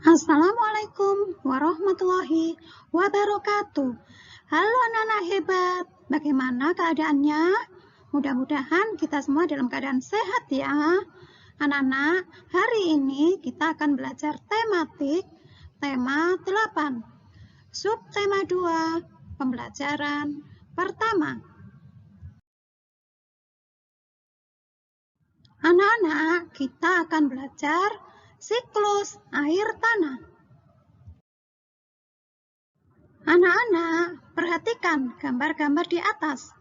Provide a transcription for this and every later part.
Assalamualaikum warahmatullahi wabarakatuh. Halo anak-anak hebat, bagaimana keadaannya? Mudah-mudahan kita semua dalam keadaan sehat ya. Anak-anak, hari ini kita akan belajar tematik tema 8, subtema 2, pembelajaran pertama. Anak-anak, kita akan belajar siklus air tanah. Anak-anak, perhatikan gambar-gambar di atas.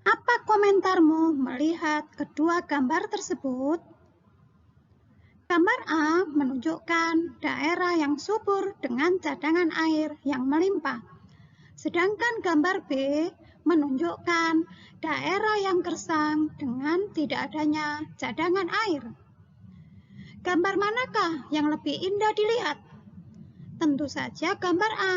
Apa komentarmu melihat kedua gambar tersebut? Gambar A menunjukkan daerah yang subur dengan cadangan air yang melimpah. Sedangkan gambar B menunjukkan daerah yang gersang dengan tidak adanya cadangan air. Gambar manakah yang lebih indah dilihat? Tentu saja gambar A.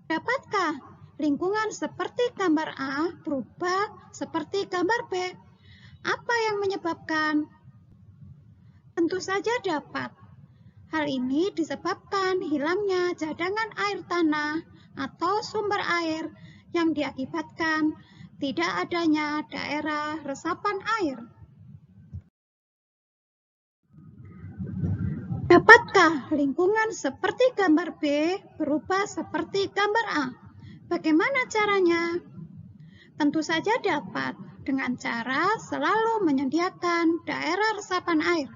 Dapatkah lingkungan seperti gambar A berubah seperti gambar B? Apa yang menyebabkan? Tentu saja dapat. Hal ini disebabkan hilangnya cadangan air tanah atau sumber air yang diakibatkan tidak adanya daerah resapan air. Dapatkah lingkungan seperti gambar B berubah seperti gambar A? Bagaimana caranya? Tentu saja dapat dengan cara selalu menyediakan daerah resapan air.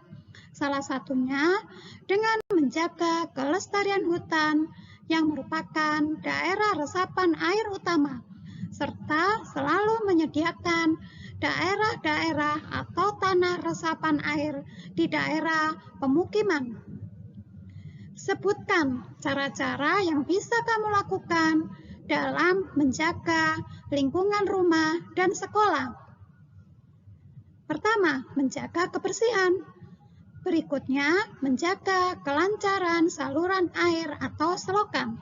Salah satunya dengan menjaga kelestarian hutan yang merupakan daerah resapan air utama, serta selalu menyediakan daerah-daerah atau tanah resapan air di daerah pemukiman. Sebutkan cara-cara yang bisa kamu lakukan dalam menjaga lingkungan rumah dan sekolah. Pertama, menjaga kebersihan. Berikutnya, menjaga kelancaran saluran air atau selokan.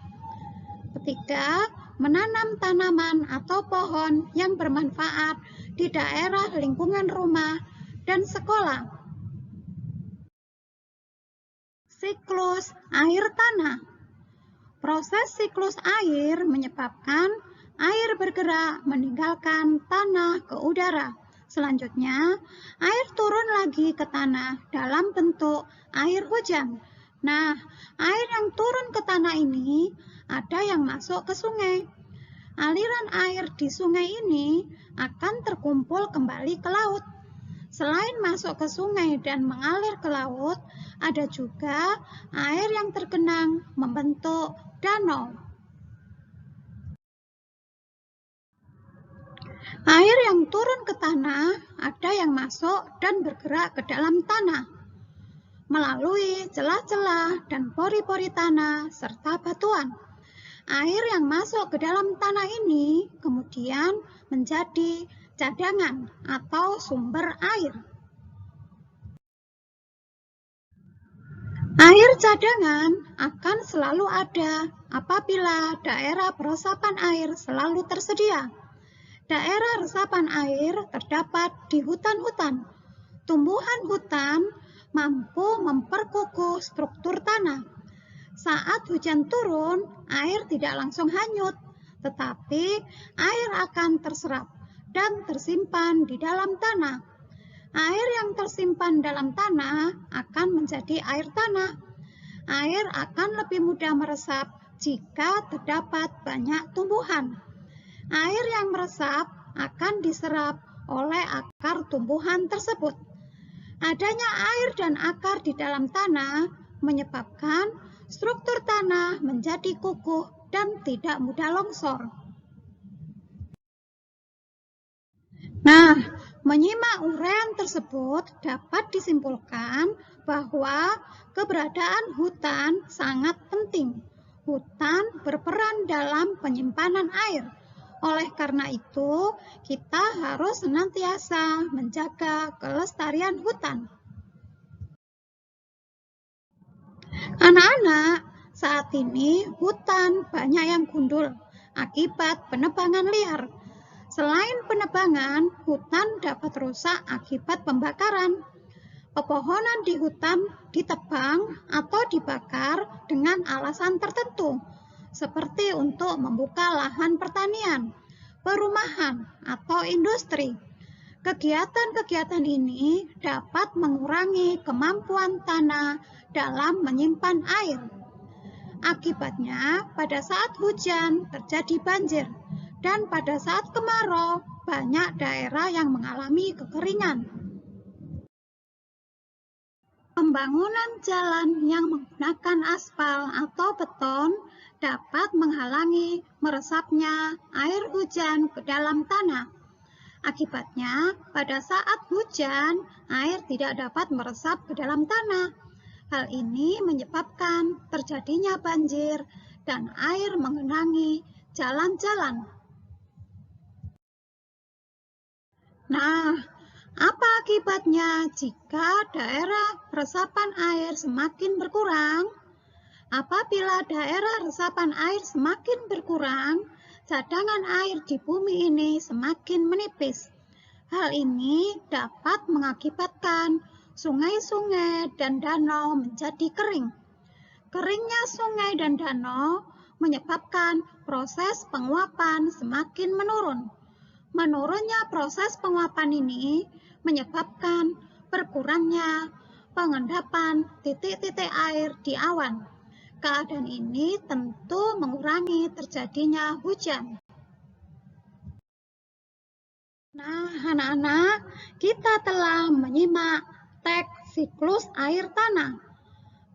Ketiga, menanam tanaman atau pohon yang bermanfaat di daerah lingkungan rumah dan sekolah. Siklus air tanah. Proses siklus air menyebabkan air bergerak meninggalkan tanah ke udara. Selanjutnya, air turun lagi ke tanah dalam bentuk air hujan. Nah, air yang turun ke tanah ini ada yang masuk ke sungai. Aliran air di sungai ini akan terkumpul kembali ke laut. Selain masuk ke sungai dan mengalir ke laut, ada juga air yang tergenang membentuk danau. Air yang turun ke tanah ada yang masuk dan bergerak ke dalam tanah melalui celah-celah dan pori-pori tanah serta batuan. Air yang masuk ke dalam tanah ini kemudian menjadi cadangan atau sumber air. Air cadangan akan selalu ada apabila daerah peresapan air selalu tersedia. Daerah resapan air terdapat di hutan-hutan. Tumbuhan hutan mampu memperkukuh struktur tanah. Saat hujan turun, air tidak langsung hanyut, tetapi air akan terserap dan tersimpan di dalam tanah. Air yang tersimpan dalam tanah akan menjadi air tanah. Air akan lebih mudah meresap jika terdapat banyak tumbuhan. Air yang meresap akan diserap oleh akar tumbuhan tersebut. Adanya air dan akar di dalam tanah menyebabkan struktur tanah menjadi kukuh dan tidak mudah longsor. Nah, menyimak uraian tersebut dapat disimpulkan bahwa keberadaan hutan sangat penting. Hutan berperan dalam penyimpanan air. Oleh karena itu, kita harus senantiasa menjaga kelestarian hutan. Anak-anak, saat ini hutan banyak yang gundul akibat penebangan liar. Selain penebangan, hutan dapat rusak akibat pembakaran. Pepohonan di hutan ditebang atau dibakar dengan alasan tertentu, seperti untuk membuka lahan pertanian, perumahan, atau industri. Kegiatan-kegiatan ini dapat mengurangi kemampuan tanah dalam menyimpan air. Akibatnya, pada saat hujan terjadi banjir, dan pada saat kemarau banyak daerah yang mengalami kekeringan. Pembangunan jalan yang menggunakan aspal atau beton dapat menghalangi meresapnya air hujan ke dalam tanah. Akibatnya, pada saat hujan, air tidak dapat meresap ke dalam tanah. Hal ini menyebabkan terjadinya banjir dan air mengenangi jalan-jalan. Nah, apa akibatnya jika daerah resapan air semakin berkurang? Apabila daerah resapan air semakin berkurang, cadangan air di bumi ini semakin menipis. Hal ini dapat mengakibatkan sungai-sungai dan danau menjadi kering. Keringnya sungai dan danau menyebabkan proses penguapan semakin menurun. Menurunnya proses penguapan ini menyebabkan berkurangnya pengendapan titik-titik air di awan. Keadaan ini tentu mengurangi terjadinya hujan. Nah, anak-anak, kita telah menyimak teks siklus air tanah.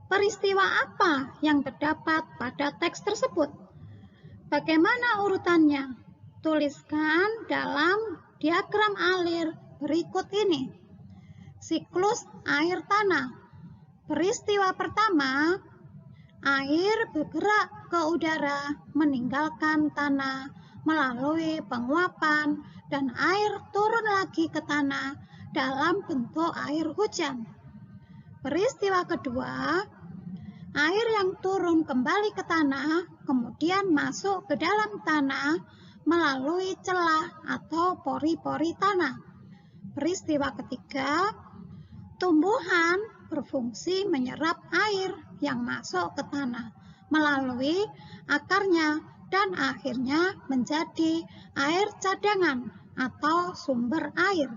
Peristiwa apa yang terdapat pada teks tersebut? Bagaimana urutannya? Tuliskan dalam diagram alir berikut ini. Siklus air tanah. Peristiwa pertama, air bergerak ke udara meninggalkan tanah melalui penguapan dan air turun lagi ke tanah dalam bentuk air hujan. Peristiwa kedua, air yang turun kembali ke tanah kemudian masuk ke dalam tanah melalui celah atau pori-pori tanah. Peristiwa ketiga, tumbuhan berfungsi menyerap air yang masuk ke tanah melalui akarnya dan akhirnya menjadi air cadangan atau sumber air.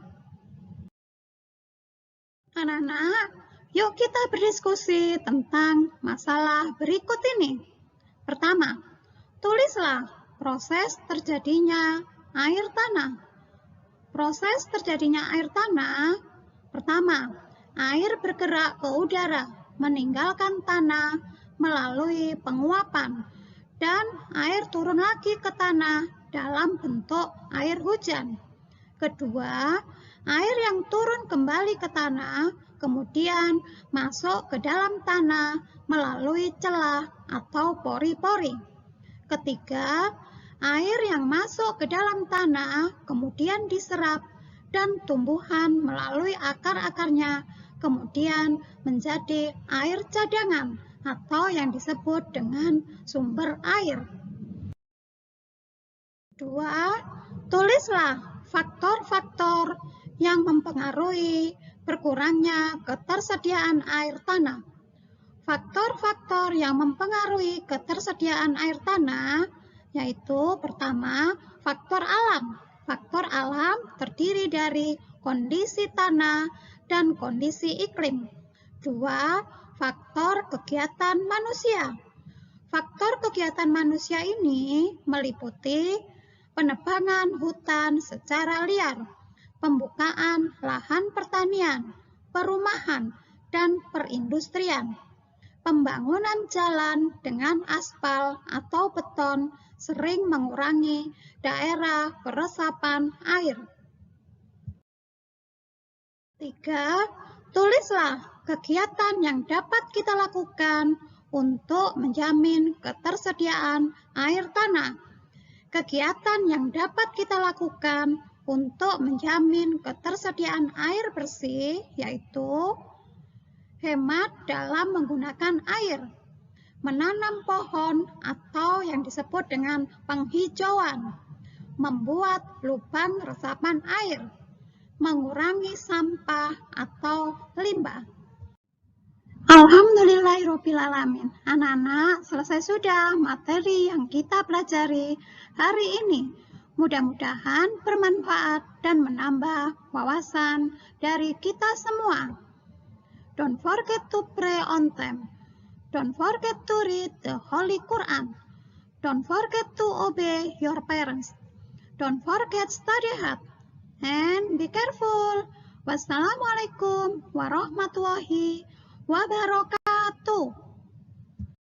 Anak-anak, yuk kita berdiskusi tentang masalah berikut ini. Pertama, tulislah proses terjadinya air tanah. Proses terjadinya air tanah, pertama, air bergerak ke udara, meninggalkan tanah melalui penguapan, dan air turun lagi ke tanah dalam bentuk air hujan. Kedua, air yang turun kembali ke tanah, kemudian masuk ke dalam tanah melalui celah atau pori-pori. Ketiga, air yang masuk ke dalam tanah kemudian diserap dan tumbuhan melalui akar-akarnya kemudian menjadi air cadangan atau yang disebut dengan sumber air. Dua, tulislah faktor-faktor yang mempengaruhi berkurangnya ketersediaan air tanah. Faktor-faktor yang mempengaruhi ketersediaan air tanah yaitu pertama, faktor alam. Faktor alam terdiri dari kondisi tanah dan kondisi iklim. Dua, faktor kegiatan manusia. Faktor kegiatan manusia ini meliputi penebangan hutan secara liar, pembukaan lahan pertanian, perumahan, dan perindustrian. Pembangunan jalan dengan aspal atau beton sering mengurangi daerah peresapan air. 3. Tulislah kegiatan yang dapat kita lakukan untuk menjamin ketersediaan air tanah. Kegiatan yang dapat kita lakukan untuk menjamin ketersediaan air bersih yaitu hemat dalam menggunakan air, menanam pohon atau yang disebut dengan penghijauan, membuat lubang resapan air, mengurangi sampah atau limbah. Alhamdulillahirrabbilalamin. Anak-anak, selesai sudah materi yang kita pelajari hari ini. Mudah-mudahan bermanfaat dan menambah wawasan dari kita semua. Don't forget to pray on time. Don't forget to read the Holy Quran. Don't forget to obey your parents. Don't forget study hard. And be careful. Wassalamualaikum warahmatullahi wabarakatuh.